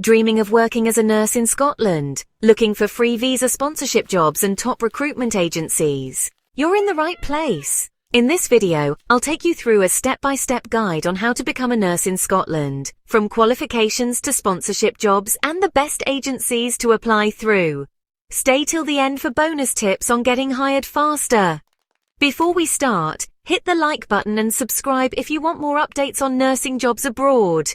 Dreaming of working as a nurse in Scotland? Looking for free visa sponsorship jobs and top recruitment agencies? You're in the right place. In this video, I'll take you through a step-by-step guide on how to become a nurse in Scotland, from qualifications to sponsorship jobs and the best agencies to apply through. Stay till the end for bonus tips on getting hired faster. Before we start, hit the like button and subscribe if you want more updates on nursing jobs abroad.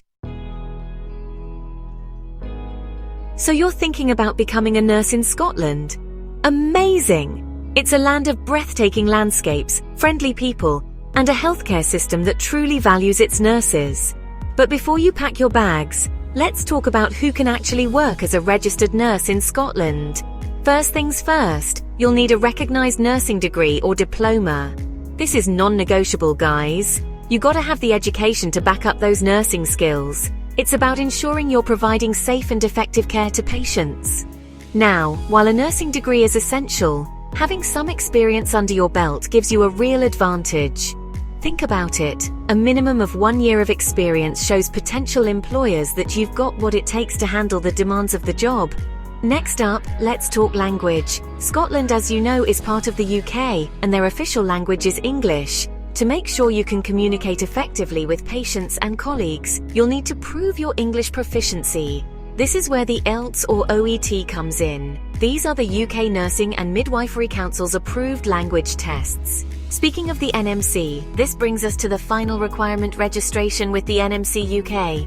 So you're thinking about becoming a nurse in Scotland? Amazing! It's a land of breathtaking landscapes, friendly people, and a healthcare system that truly values its nurses. But before you pack your bags, let's talk about who can actually work as a registered nurse in Scotland. First things first, you'll need a recognised nursing degree or diploma. This is non-negotiable, guys. You gotta have the education to back up those nursing skills. It's about ensuring you're providing safe and effective care to patients. Now, while a nursing degree is essential, having some experience under your belt gives you a real advantage. Think about it. A minimum of 1 year of experience shows potential employers that you've got what it takes to handle the demands of the job. Next up, let's talk language. Scotland, as you know, is part of the UK, and their official language is English. To make sure you can communicate effectively with patients and colleagues, you'll need to prove your English proficiency. This is where the IELTS or OET comes in. These are the UK Nursing and Midwifery Council's approved language tests. Speaking of the NMC, this brings us to the final requirement: registration with the NMC UK.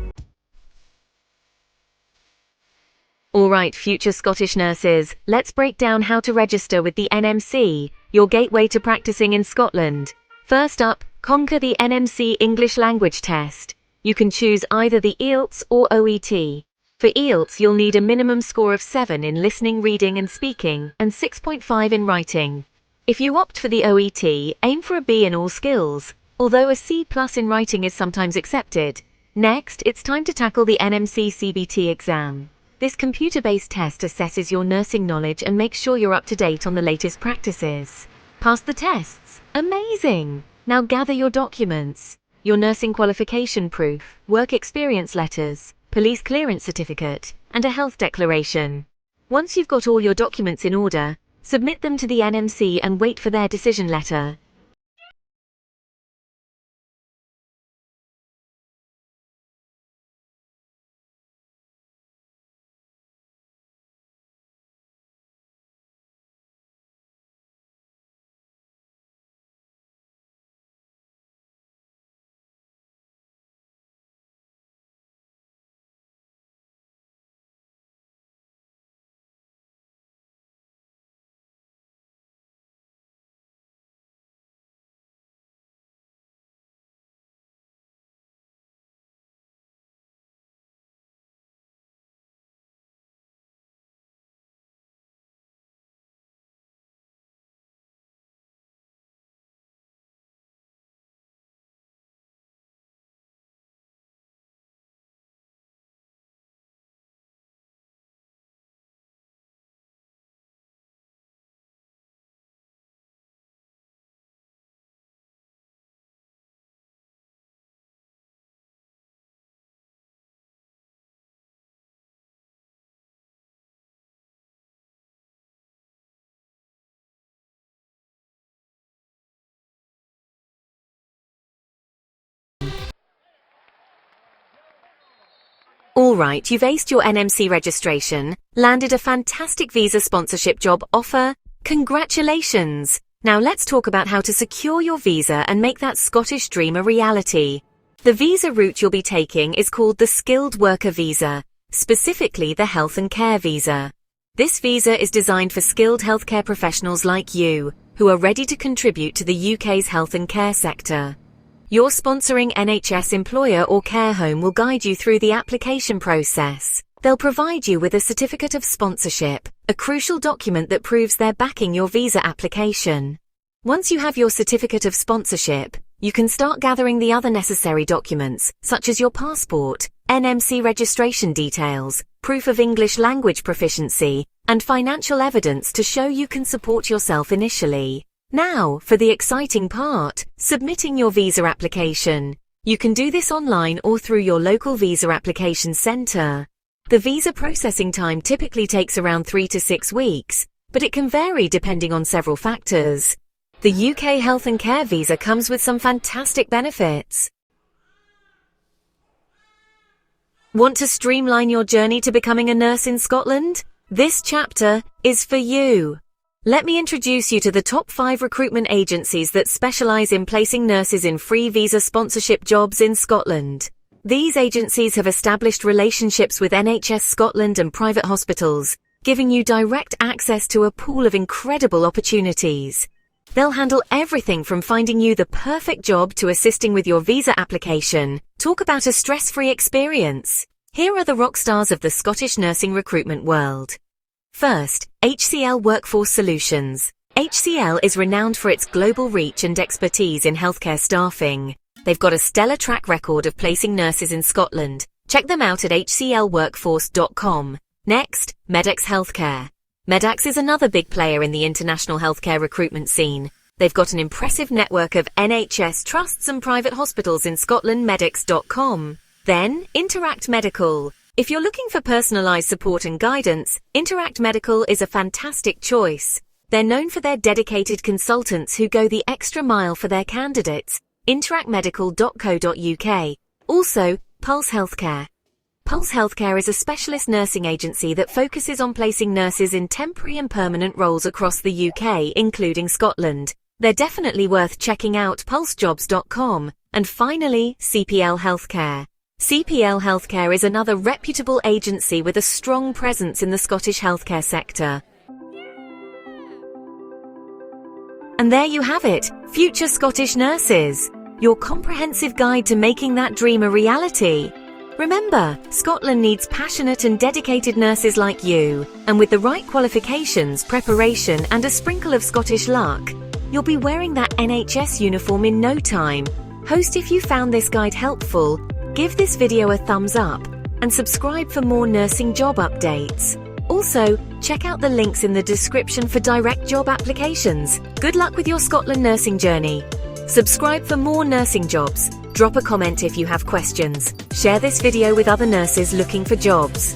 Alright, future Scottish nurses, let's break down how to register with the NMC, your gateway to practicing in Scotland. First up, conquer the NMC English language test. You can choose either the IELTS or OET. For IELTS, you'll need a minimum score of 7 in listening, reading and speaking, and 6.5 in writing. If you opt for the OET, aim for a B in all skills, although a C+ in writing is sometimes accepted. Next, it's time to tackle the NMC CBT exam. This computer-based test assesses your nursing knowledge and makes sure you're up to date on the latest practices. Pass the tests. Amazing! Now gather your documents. Your nursing qualification proof, work experience letters, police clearance certificate, and a health declaration. Once you've got all your documents in order, submit them to the NMC and wait for their decision letter. Alright, you've aced your NMC registration, landed a fantastic visa sponsorship job offer. Congratulations! Now let's talk about how to secure your visa and make that Scottish dream a reality. The visa route you'll be taking is called the Skilled Worker Visa, specifically the Health and Care Visa. This visa is designed for skilled healthcare professionals like you, who are ready to contribute to the UK's health and care sector. Your sponsoring NHS employer or care home will guide you through the application process. They'll provide you with a certificate of sponsorship, a crucial document that proves they're backing your visa application. Once you have your certificate of sponsorship, you can start gathering the other necessary documents, such as your passport, NMC registration details, proof of English language proficiency, and financial evidence to show you can support yourself initially. Now, for the exciting part, submitting your visa application. You can do this online or through your local visa application centre. The visa processing time typically takes around 3 to 6 weeks, but it can vary depending on several factors. The UK Health and Care Visa comes with some fantastic benefits. Want to streamline your journey to becoming a nurse in Scotland? This chapter is for you. Let me introduce you to the top 5 recruitment agencies that specialise in placing nurses in free visa sponsorship jobs in Scotland. These agencies have established relationships with NHS Scotland and private hospitals, giving you direct access to a pool of incredible opportunities. They'll handle everything from finding you the perfect job to assisting with your visa application. Talk about a stress-free experience. Here are the rock stars of the Scottish nursing recruitment world. First, HCL Workforce Solutions. HCL is renowned for its global reach and expertise in healthcare staffing. They've got a stellar track record of placing nurses in Scotland. Check them out at hclworkforce.com. Next, Medex Healthcare. Medex is another big player in the international healthcare recruitment scene. They've got an impressive network of NHS trusts and private hospitals in Scotland. Medex.com. Then, Interact Medical. If you're looking for personalised support and guidance, Interact Medical is a fantastic choice. They're known for their dedicated consultants who go the extra mile for their candidates. interactmedical.co.uk. Also, Pulse Healthcare. Pulse Healthcare is a specialist nursing agency that focuses on placing nurses in temporary and permanent roles across the UK, including Scotland. They're definitely worth checking out. pulsejobs.com. And finally, CPL Healthcare. CPL Healthcare is another reputable agency with a strong presence in the Scottish healthcare sector. And there you have it, Future Scottish Nurses, your comprehensive guide to making that dream a reality. Remember, Scotland needs passionate and dedicated nurses like you, and with the right qualifications, preparation, and a sprinkle of Scottish luck, you'll be wearing that NHS uniform in no time. Host, if you found this guide helpful, give this video a thumbs up and subscribe for more nursing job updates. Also, check out the links in the description for direct job applications. Good luck with your Scotland nursing journey. Subscribe for more nursing jobs. Drop a comment if you have questions. Share this video with other nurses looking for jobs.